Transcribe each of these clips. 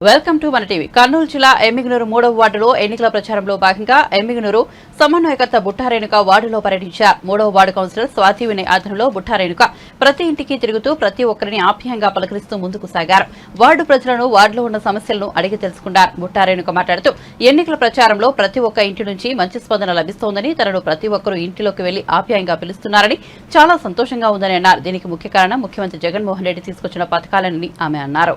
Welcome to మన TV. Kurnool జిల్లా ఎమ్మిగనూరు 3వ వార్డులో ఎన్నికల ప్రచారంలో భాగంగా ఎమ్మిగనూరు సమన్వయకర్త బుట్టారేణుక వార్డులో పర్యటించారు. 3వ వార్డు కౌన్సిలర్ స్వాతి వినయ్ ఆధ్వర్యంలో బుట్టారేణుక ప్రతి ఇంటికి తిరుగుతూ ప్రతి ఒక్కరిని ఆప్యాయంగా పలకరిస్తూ ముందుకు సాగారు. వార్డు ప్రజలను వార్డులో ఉన్న సమస్యలను అడిగి తెలుసుకున్నారు. బుట్టారేణుక మాట్లాడుతూ ఎన్నికల ప్రచారంలో ప్రతి ఒక్క ఇంటి నుంచి మంచి స్పందన లభిస్తోందని, తనను ప్రతి ఒక్కరూ ఇంటిలోకి వెళ్లి ఆప్యాయంగా పిలుస్తున్నారని, చాలా సంతోషంగా ఉందని అన్నారు. దీనికి ముఖ్య కారణం ముఖ్యమంత్రి జగన్మోహన్ రెడ్డి తీసుకొచ్చిన పథకాలని ఆమె అన్నారు.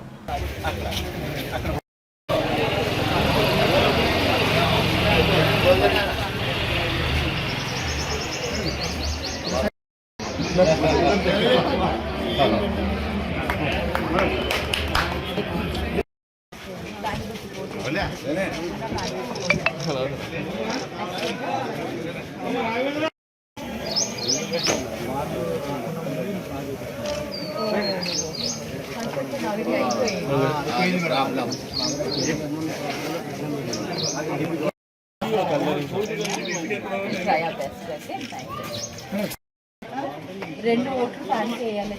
రెండు ఓట్లు ప్లాన్ చేయాలి.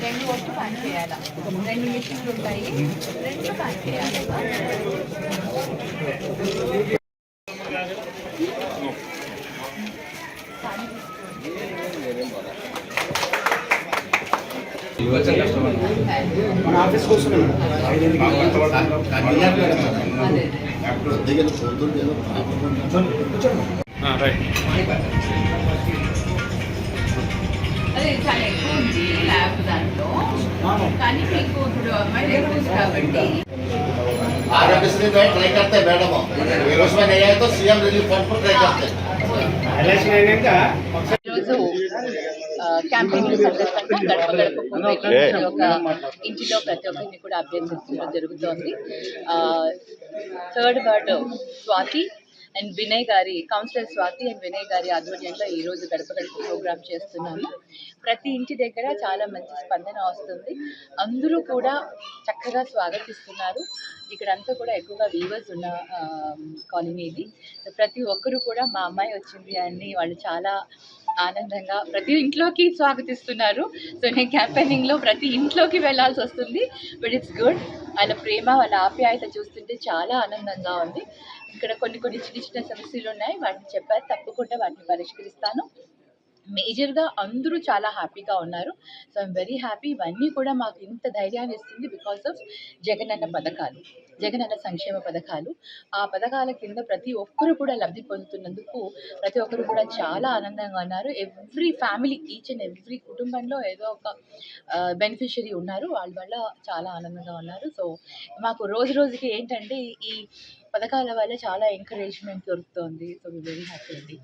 రెండు ఓట్లు ప్లాన్ చేయాలా? రెండు మిషన్లు ఉంటాయి, రెండు ప్లాన్ చేయాలి. మన ఆఫీస్ కోసం అదే చాలా ఎక్కువ ఉంది ల్యాబ్ దాంట్లో, కానీ మీకు ఇప్పుడు అమ్మాయి ఎక్కువ కాబట్టి आरोग्यश्री में ट्राई करते हैं मैडम, उसमें नहीं आए तो सीएम रिलीफ फंड पर ट्राई करते हैं। ఈరోజు క్యాంపెయినింగ్ సందర్భంగా గడప గడపకు ఒక ఇంటిలో ప్రతి ఒక్కరిని కూడా అభ్యర్థించడం జరుగుతోంది. 3rd ward Swathi and Vinay గారి, కౌన్సిలర్ స్వాతి అండ్ వినయ్ గారి ఆధ్వర్యంలో ఈరోజు గడప గడప ప్రోగ్రామ్ చేస్తున్నాము. ప్రతి ఇంటి దగ్గర చాలా మంచి స్పందన వస్తుంది. అందరూ కూడా చక్కగా స్వాగతిస్తున్నారు. ఇక్కడంతా కూడా ఎక్కువగా వీవర్స్ ఉన్న కాలనీ ఇది. ప్రతి ఒక్కరూ కూడా మా అమ్మాయి వచ్చింది అని వాళ్ళు చాలా ఆనందంగా ప్రతి ఇంట్లోకి స్వాగతిస్తున్నారు. సో నేను క్యాంపెయినింగ్లో ప్రతి ఇంట్లోకి వెళ్ళాల్సి వస్తుంది, బట్ ఇట్స్ గుడ్. వాళ్ళ ప్రేమ, వాళ్ళ ఆప్యాయత చూస్తుంటే చాలా ఆనందంగా ఉంది. ఇక్కడ కొన్ని చిన్న చిన్న సమస్యలు ఉన్నాయి, వాటిని చెప్పారు, తప్పకుండా వాటిని పరిష్కరిస్తాను. మేజర్గా అందరూ చాలా హ్యాపీగా ఉన్నారు. So I'm very happy. ఇవన్నీ కూడా మాకు ఇంత ధైర్యాన్ని ఇస్తుంది బికాస్ ఆఫ్ జగనన్న పథకాలు, జగనన్న సంక్షేమ పథకాలు. ఆ పథకాల కింద ప్రతి ఒక్కరు కూడా లబ్ధి పొందుతున్నందుకు ప్రతి ఒక్కరు కూడా చాలా ఆనందంగా ఉన్నారు. Every family, each and every కుటుంబంలో ఏదో ఒక బెనిఫిషియరీ ఉన్నారు. వాళ్ళ వల్ల చాలా ఆనందంగా ఉన్నారు. సో మాకు రోజు రోజుకి ఏంటంటే ఈ పథకాల వల్ల చాలా ఎంకరేజ్మెంట్ దొరుకుతుంది. సో వి వెరీ హ్యాపీ అండి.